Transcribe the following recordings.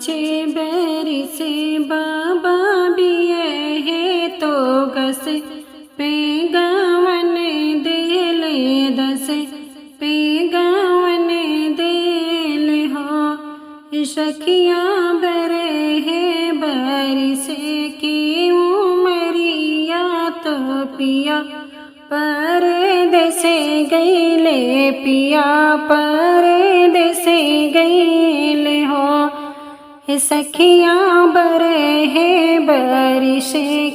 चे बैरी से बाबा बिये है तो गस पे गावन देले दस पे गावन देले हो सखियाँ बरे है बैरी से की उमरिया तो पिया परदेसे गईले पिया परदेसे गईले हो सखियाँ बरे है बारिश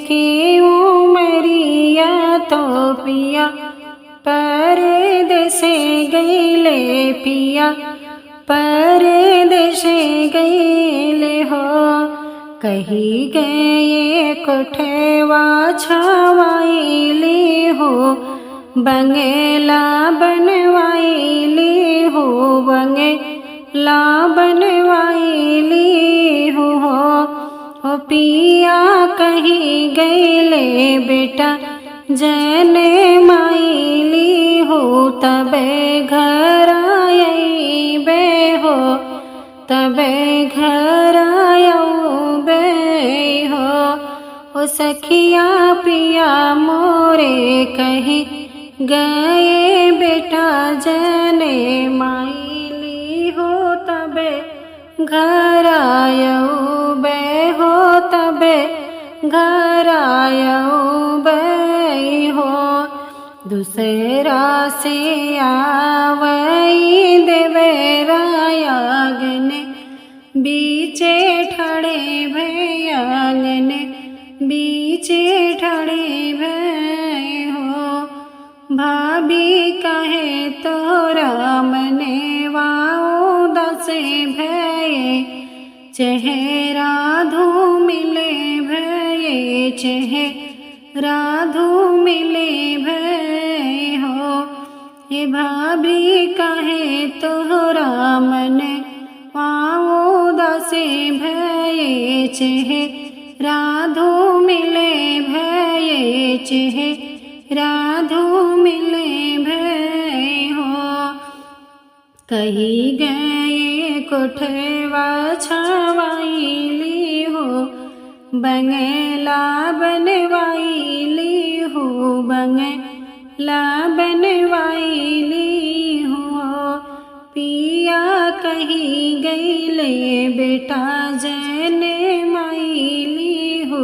की उमरिया तो पिया परदेसे गईले पिया परदेसे गईले हो कही गए कोठवा छवाईली हो बंगला बनवाईली हो बंगला बनवाईली हो पिया कहीं गईले बेटा जने माईली हो तबे घर आई बे हो तबे घर आयो बे हो सखिया पिया मोरे कहीं गए बेटा जने माईली हो तबे घर आयो बे हो तबे घर आयो बे हो दूसरा से आवई देवरायागन बीचे ठड़े भयागन बीचे ठड़े भय हो भाभी कहे तोरा मने वाओ दसे भय चेहरा धूमिले भय चेहरा धूमिले भय हो ये भाभी कहे तोरा मन पाओ दसे भय चेहरा धूमिले भय चेहरा धूमिले भय हो कही गए कोठवा छवाईली हो बंगला बनवाईली हो बंगला बनवाईली हो पिया कहीं गईले बेटा जने माईली हो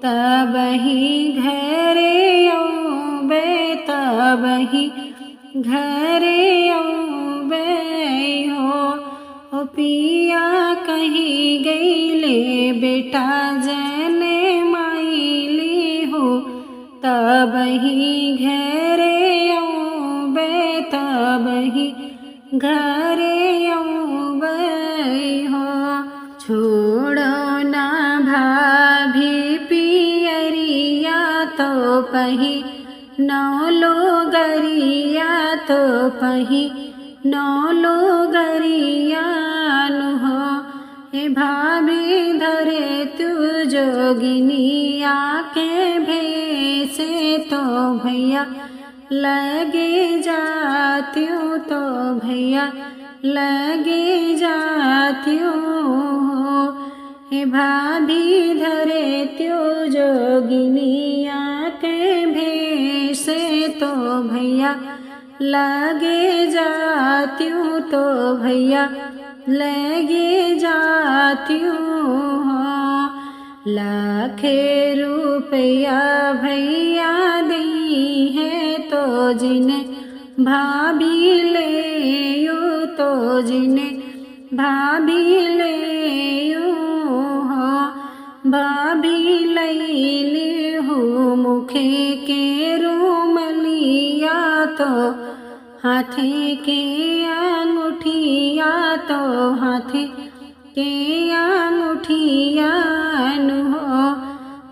तब ही घरे आओ बे तब ही घरे आओ बे हो पिया कहीं गईले बेटा जने माईली हो तब ही घरे आओ बे तब ही घरे आओ बे हो छोड़ो ना भाभी पियरिया तो पही नौ लोगरिया तो पही नौ लोगरिया हो हे भाभी धरे तू जोगिनिया के भेसे तो भैया लगे जाती हूँ तो भैया लगे जाती हूँ हे भाभी धरे त्यो जोगिनिया के भेसे तो भैया लगे जाती हूँ तो भैया लगे जाती हूँ लाखे रुपया भैया दी है तो जिन्हें भाभी ले यू तो जिन्हें भाभी ले यू हो भाभी लैली हूँ मुखे के रूमलिया तो हाथे के अंगूठिया तो हाथे के अंगूठिया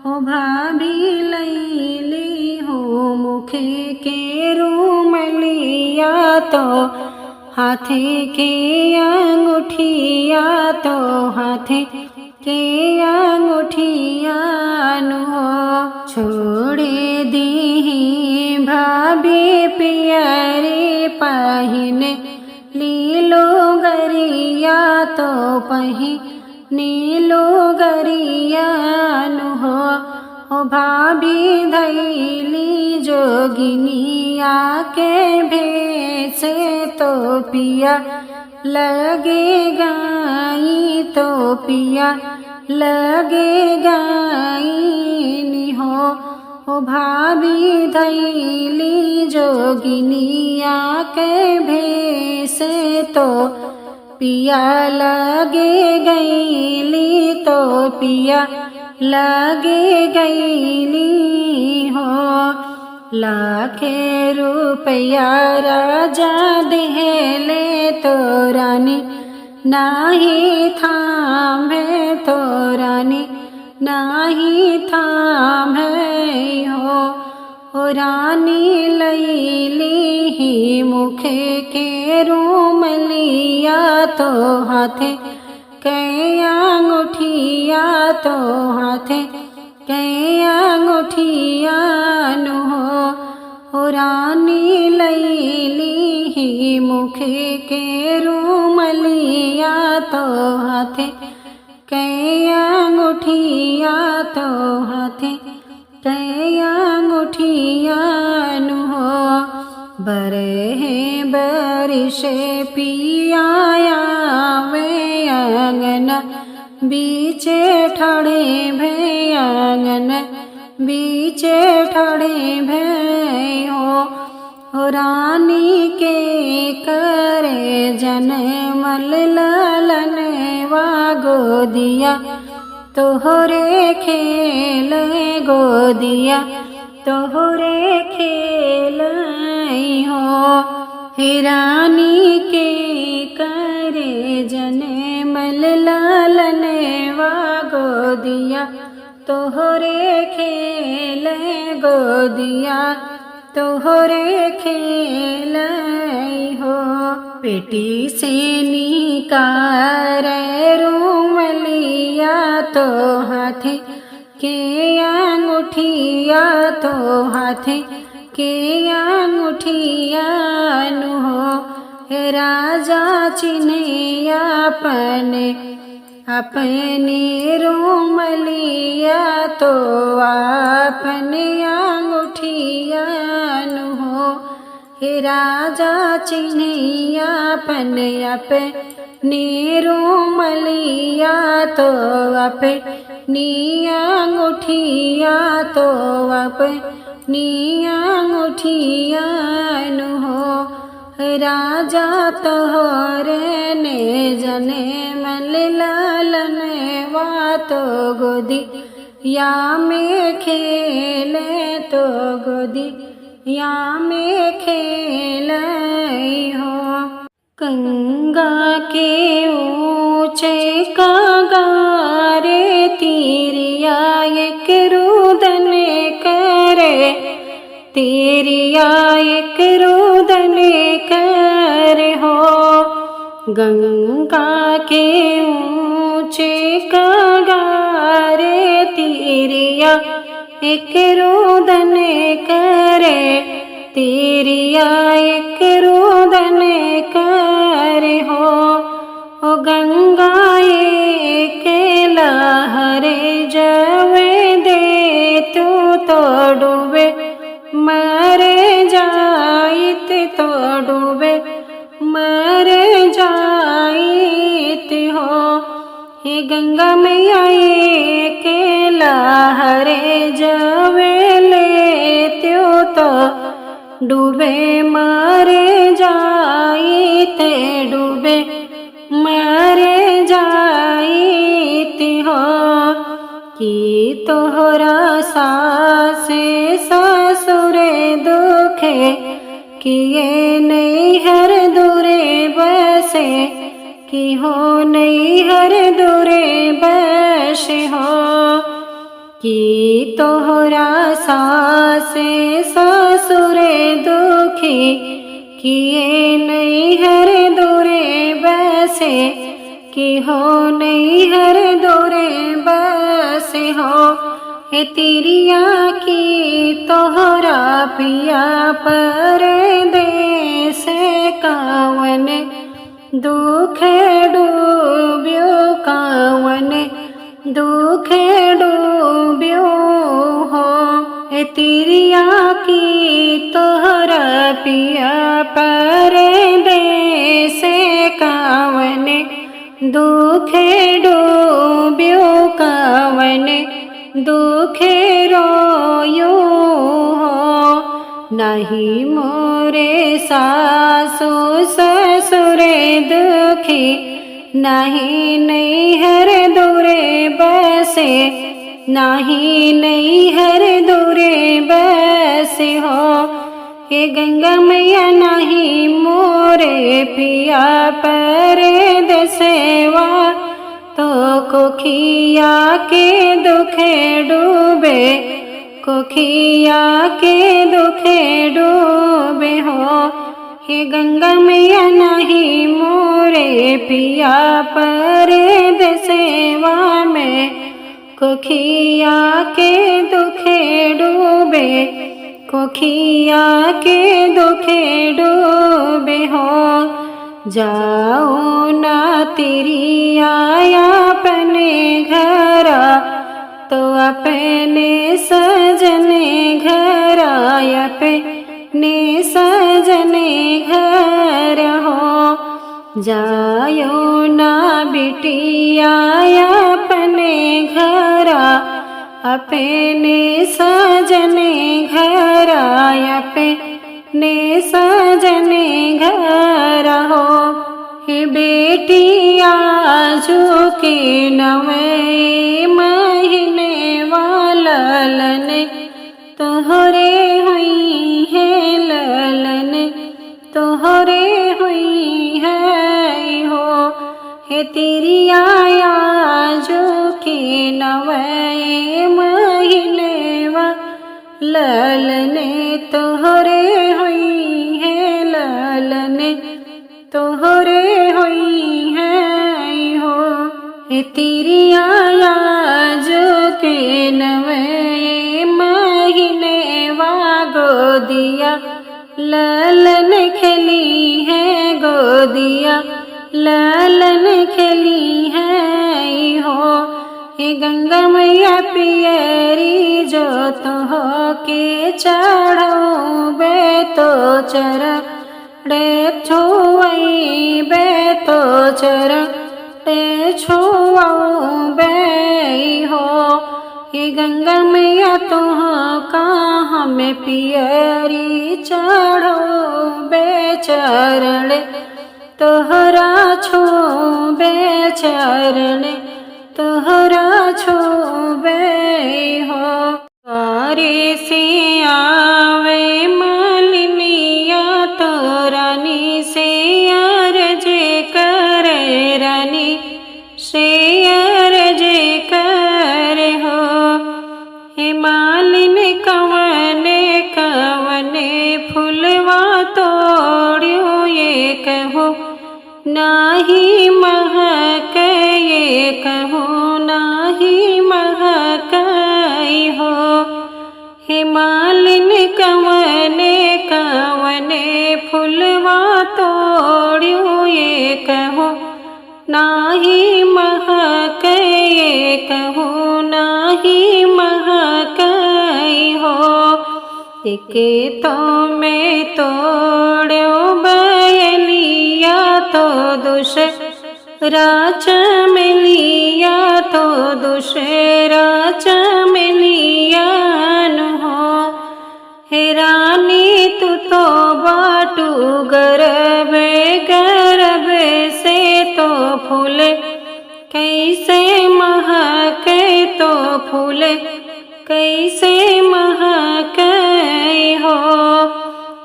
हो भाभी लैली हूँ मुखे के रूमलिया तो हाथे के अंगूठिया तो हाथे के अंगूठिया हो छोड़े दी भाभी पियरे पहिन लीलो गरिया तो पही नीलो गरियानु हो ओ भाभी धैली जोगिनिया के भेष तो पिया लगे गाई तो पिया लगे गाई हो ओ भाभी धैली जोगिनिया के भेष तो पिया लगे गईली तो पिया लगे गईली हो लाखे रुपया राजा देले तो रानी नाही थामे तो रानी नाही थामे हो ओ रानी लैली ही मुखे के रूमलिया तो हाथे कै अंगूठिया तो हाथे कै अंगूठिया नु हो रानी लैली ही मुखे के रूमलिया तो हाथे कै अंगूठिया तो हाथे कै अंगूठिया नु हो बरे बरिशे पियाया वे आंगन बीचे ठड़े भे आंगन बीचे ठड़े भे हो रानी के करे जनमल ललन वा गोदिया तोहरे खेल गोदिया तोहरे खेल हो रानी के करे जनमल लालन वा गोदिया तोहरे खेल गोदिया तोहरे खेल हो पेटी से निकार रूमलिया तो हाथे के अंगूठिया तो हाथे के अंगूठिया नु हो राजा चिन्हे अपने रूमलिया तो अपने अंगूठिया नु हो राजा चिन्हे अपने रूमलिया तो अपनी अंगूठिया तो अपनी अंगूठिया नु हो राजा तोहरे ने जने मल लालन वा तो गोदी या में खेले तो गोदी या में खेल हो गंगा के ऊंचे कागारे तीरिया एक रुदन करे तेरिया एक रुदन कर हो गंगा के ऊंचे कागारे तेरिया एक रुदन करे तेरिया एक रुदन कर हो ओ गंगा एक लहरे जवे दे तू तो डूबे मरे जाइत तो डूबे मरे जाइत हो हे गंगा मैया के लहरे जवे ले त्यो तो डूबे मरे जाइत डूबे मरे जाइत हो कि तोहरा सासे ससुरे दुखे किए नहीं हर दूरे बसे कि हो नहीं हर दूरे बस हो कि तोहरा सासे ससुरे दुखी किए नहीं हर दूरे बसे कि हो नहीं हर दूरे बस हो हे तिरिया की तोहरा पिया परदेस कावन दुख डूब्यो कावन दुखे डूब्यो हो। ए तिरिया की तोहर पिया परदेस कावन दुखे डूब्यो कावन दुखे रोयो हो। नहीं मोरे सासु ससुरे दुखी नहीं नैहर दूरे बसे नहीं नैहर दूरे बसे हो। हे गंगा मैया नहीं मोरे पिया परदेसवा तो कोखिया के दुखे डूबे कोखिया के दुखे डूबे हो। हे गंगा मैया नहीं मोरे पिया परदेसवा में कोखिया के दुखे डूबे कोखिया के दुखे डूबे हो। जाओ ना तिरिया अपने घरा तो अपने सजने घर अपने सजने घर हो। जायो ना बिटिया अपने घरा अपने सजने घर अपने सजने घर हो। हे बेटिया जो के नवे महीने वालन तोहरे हुई है ललन तोहरे हुई है हो। हे तिरिया जो के नवे महीने वालन तोहरे हुई है ललन तोहरे हुई है हो। हे तिरिया जो के नवे महीने वा गोदिया ललन खेली है गोदिया ललन खेली है हो। हे गंगा मैया पियरी जो तो हो के चढ़ो बे तो चर डे छुआई बे तो चर डे छुआओ बे हो। ये गंगा मैया तुह कहाँ में पियरी चढ़ो बेचरण तोहरा छो बेचरण तोहरा छो बे हो। द्वारे से आवे मालिनिया तो रानी से अर्जे करे रानी से अर्जे करे हो। हे मालिन कवने कवने फुलवा तोड़ियो ये कहो नाही महक ये कहो नाही महक हो। हे मालिन कवने कवने फुलवा तोड़ियो ये कहो नाही महक ये कहो नाही महक हो। एके तो मैं तोड़ो बयलिया तो दूसरा चमेलिया तो दूसरा चमेलिया हो। हे रानी तू तो बाटू गरबे गरबे से तो फूल कैसे महके तो फूल कैसे महके हो।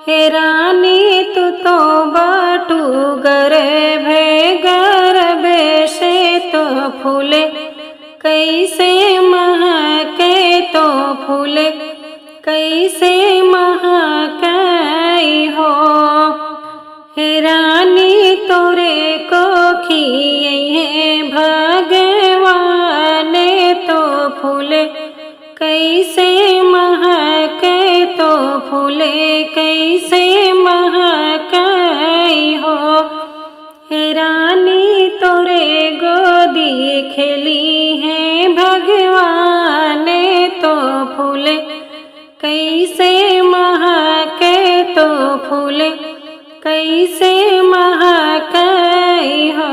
हे रानी तू तो बाटू गरबे गरबे से तो फूल कैसे महके तो फूल कैसे महके हो। हे रानी तोरे को खिए भगवान तो फूल कैसे महके तो फूल कैसे महके हो। हे रानी तोरे गोदी खेली है फूले कैसे महके तो फूले कैसे महकई हो।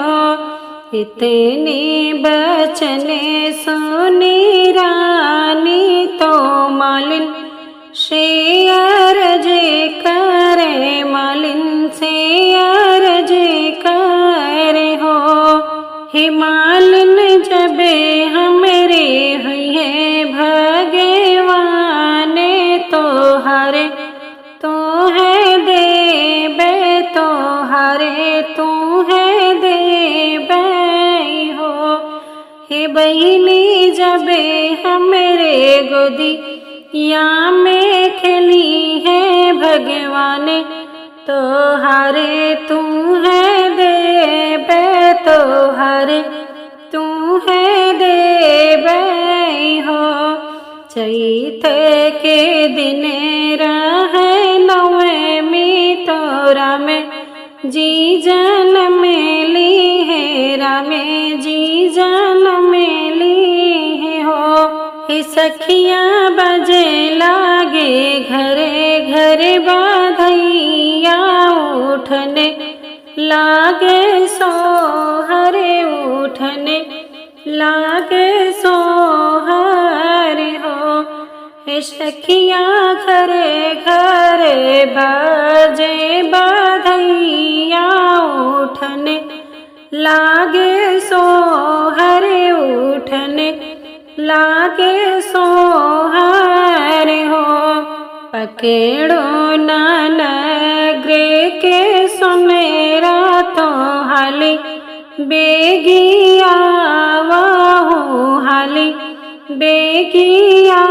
इतने बचने सुनी रानी तो मालिन से अर्ज करे, मालिन से अर्ज करे हो। हे मालिन जबे हमरे हुए भगवान तो हरे तो है देबे तो हरे तू है देबे हो। हे बहिनी जबे हमरे गोदी या में खेली है भगवान तो हरे तू है देबे तो हरे तू है देबे हो। चैत के दिन रहे नवमी तोरा में जी जन्म ली है, रामे जी जन्म ली है हो। हे सखियाँ बजे लागे घरे घरे बाधैया उठने लागे सोहरे उठने लागे सोहरे हो। हे सखियाँ घरे घरे बाजे बाधैया उठने लागे सोहरे उठने लागे सोहरे हो। पकेड़ो नानग्रे के सुनेरा तो हाली बेगिया वाहू हाली बेगिया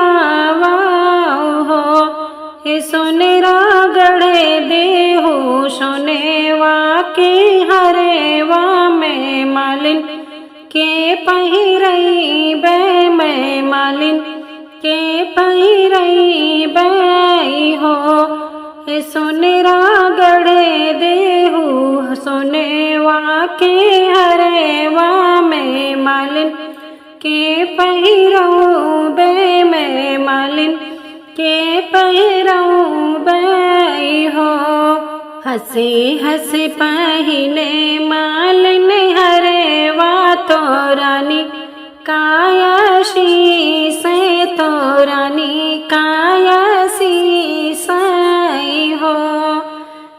वाहो। हे सुनेरा गढ़े देहू सुनेवा के हरेवा में मालिन के पहिरई बे मैं मालिन के पहिरई बई हो। हे सुनेरा गढ़े देहू सुनेवा के हरेवा में मालिन के पहिरऊ बे मैं मालिन के पहिरऊ बई हो। हंसे हंसे पहले मालिन हरेवा तो रानी कायाशी से तो रानी कायासी साई हो।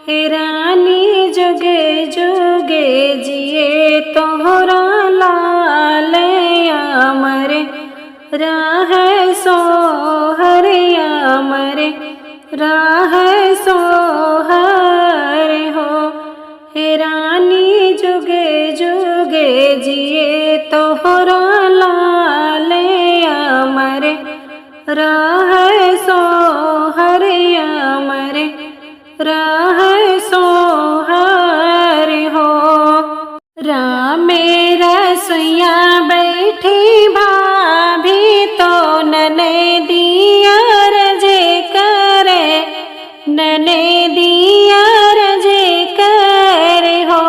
हे रानी जुगे जुगे जिए तोहरा लाल अमर राह सोहर अमर राह सोहर हो। हे रानी जुगे जुगे जिए तोहरा लाल अमर राह सोहर अमर राह सोहर हो। रामे रसोइया बैठी भाभी तो नने दिया रजे करे नने दिया रजे करे हो।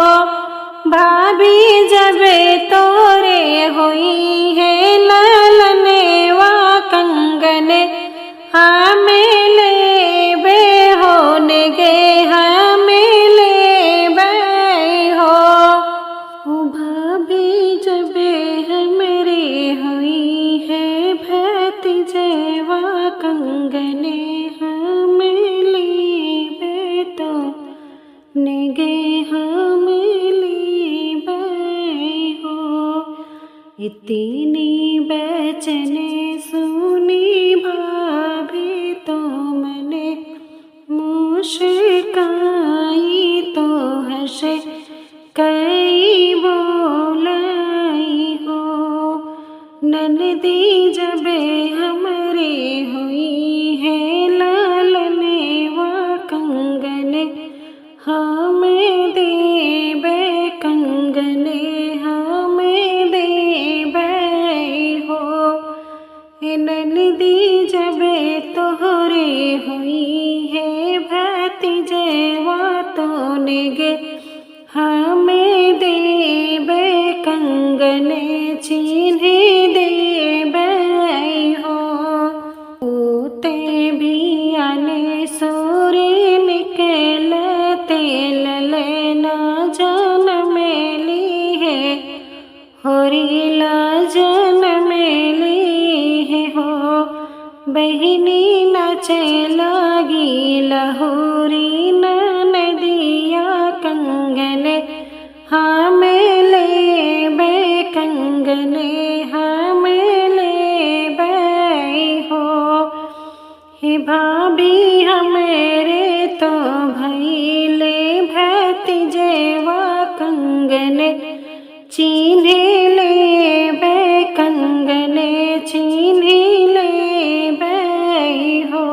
भाभी जबे तोरे हुई है ललने वा कंगन हमें ले बे होने गे हमें ले बे हो। भाभी जबे हमरे हुई है भतीजेवा कंगने हमें ले बे तो निगे हमें ले बे हो। इतनी बचने सुनी भाभी तो मने मुस्काई तो हंसे कई बोलाई हो। ननदी जबे हमरे हुई है लालने वा कंगन हमें देबे कंगने हमें देबे हो। हे ननदी जबे तोहरे हुई है भतीजेवा तो निगे हमें देबे कंगने चिन्हे देबे हो। होरीला जन्म ले हो बहिनी नाचे लागी लहोरी नदिया कंगन हमें ले बे कंगने हमें ले बे हो। हे भाभी हमेरे तो भैले भतीजेवा कंगन चीन्हे ले बे कंगने चीन्हे ले बे हो।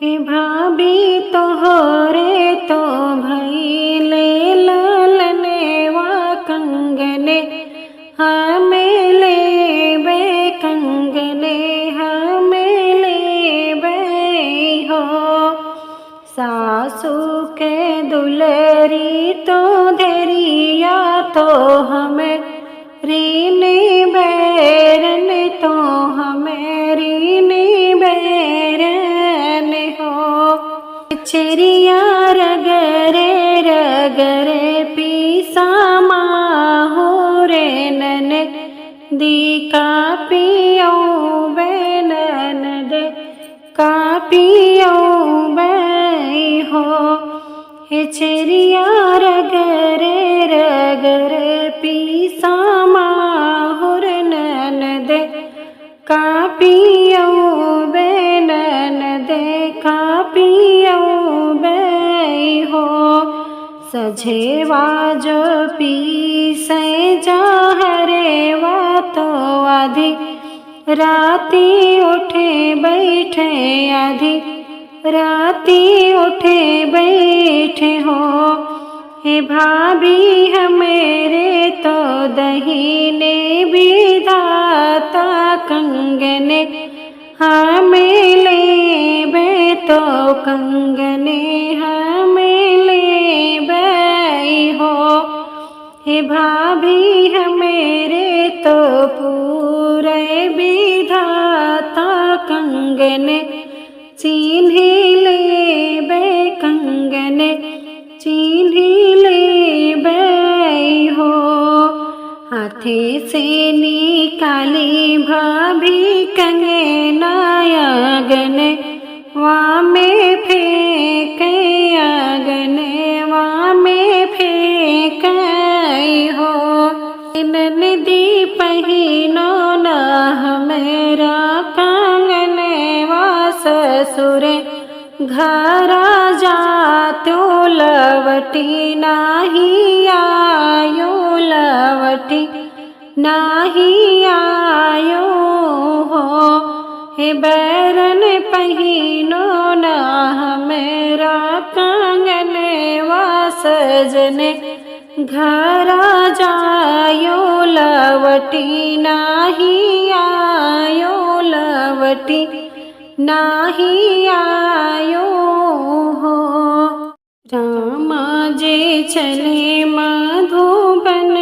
हे भाभी तोहरे तो भैले लालनेवा कंगने हमें ले बे कंगने हमें ले बे हो। सासू के दुलरी तो धैरिया तो हमें रीने बैरन तो हमें रीने बैरन हो। चिड़िया रगरे रगरे पीसा माहो रे नन दी का पियो बैनन का पियो बै हो। हे चिड़िया रगरे रगरे पीसा माहुर ननद का पियो बैनन का पियो बै हो। सझेवा जो पीसे जाहरे वा तो आधी राती उठे बैठे आधी राती उठे बैठे हो। हे भाभी हमेरे तो दहीने विधाता कंगने हमें ले बे तो कंगने हमें ले बे हो। हे भाभी हमेरे तो पूरे विधाता कंगने चीन्हे ले बे कंगने चीन्हे ले बे हो। हाथे से निकाली भाभी कंगना आंगन वामे फेंके आंगन वामे फेंके हो। नदी पहिनो न हमेरा कंगन वा ससुर घरा जातो लवटी नाही आयो लवटी नाही आयो हो। हे बैरन पहिनो न हमेरा कंगन वा सजन घरा जायो लवटी नाही आयो लवटी नाही आयो हो। रामा जे चले मधुबन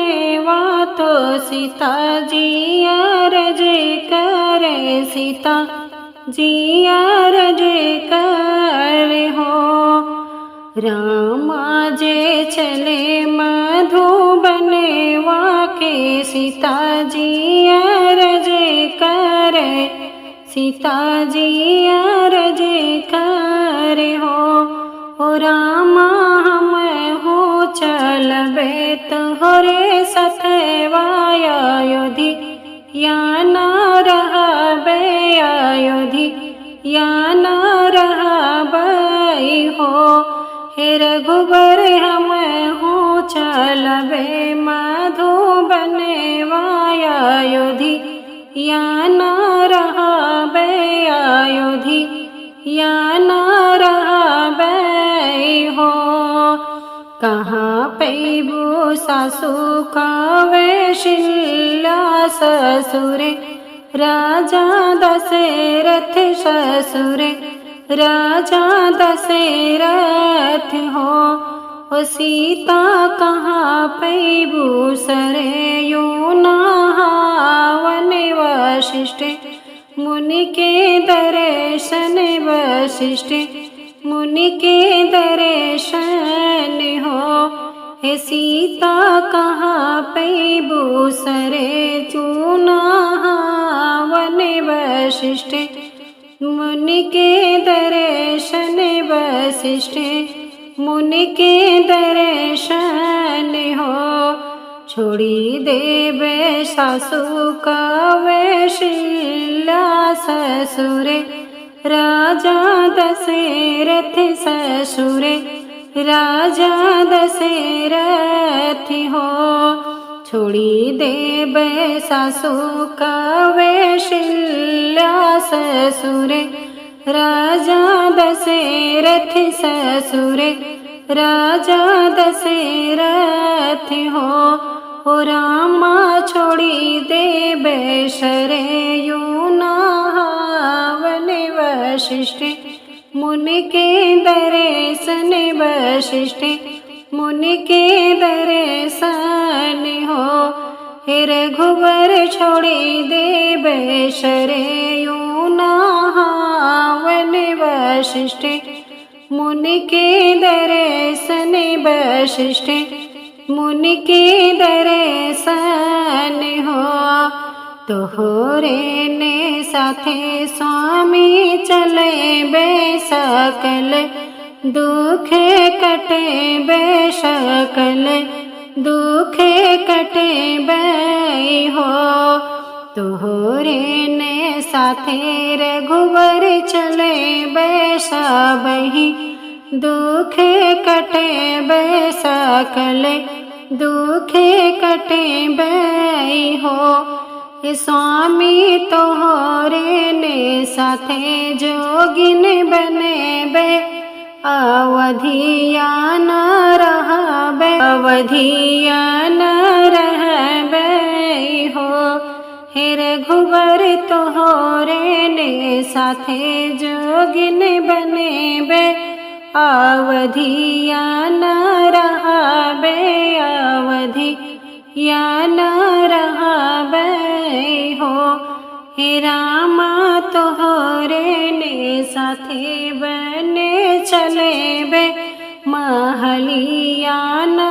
वा तो सीता जी अरज करे सीता जी अरज करे हो। रामा जे चले मधुबन वा के सीता जी अरज करे सीता जी अरज करे हो। रामा हम हो चलबे तोहरे सतवा अयोधी या न रहबे अयोधी या न रहबे हो। हे रघुबर हम हो चलबे मधुबन वा अयोधी या न रहबे अयोधी या न रहबे हो। कहाँ पैबू सासू कावे शिला ससुर राजा दशरथ ससुर राजा दशरथ हो। सीता कहाँ पैबू सरयू नहावन वशिष्ठ मुनि के दर्शन वशिष्ठ मुनि के दर्शन हो। हे सीता कहाँ पैबू सरे चूना वन वशिष्ठ मुनि के दर्शन वशिष्ठ मुनि के दर्शन हो छोड़ी देवे सासु का वैशिल्या ससुरे राजा दशरथ ससुरे राजा दशरथ हो छोड़ी देवे सासु का वैशिल्या ससुरे राजा दशरथ ससुरे राजा दशरथ हो रामा छोड़ी देवे शरेयू वन वशिष्ठ मुनि के दर्शन वशिष्ठ मुनि के दर्शन हो हे रघुवर छोड़ी देवे शरेयू वन वशिष्ठ मुनि के दर्शन वशिष्ठ मुनि के दर्शन हो तोहरे ने साथे स्वामी चले बे सकल दुख कटे बे सकल दुख कटे बे हो तोहरे ने साथे रघुवर चले बे सबही दुख कटे बे सकल दुख कटे बे हो स्वामी तोहरे ने साथे जोगिन बने बे अवधिया न रहबे अवधिया न रहबे हो हे रघुवर तोहरे ने साथे जोगिन बने बे अवधिया न रहबे अवधिया न रहबे हो हे रामा तोहरे ने साथे बने चले बे महलिया न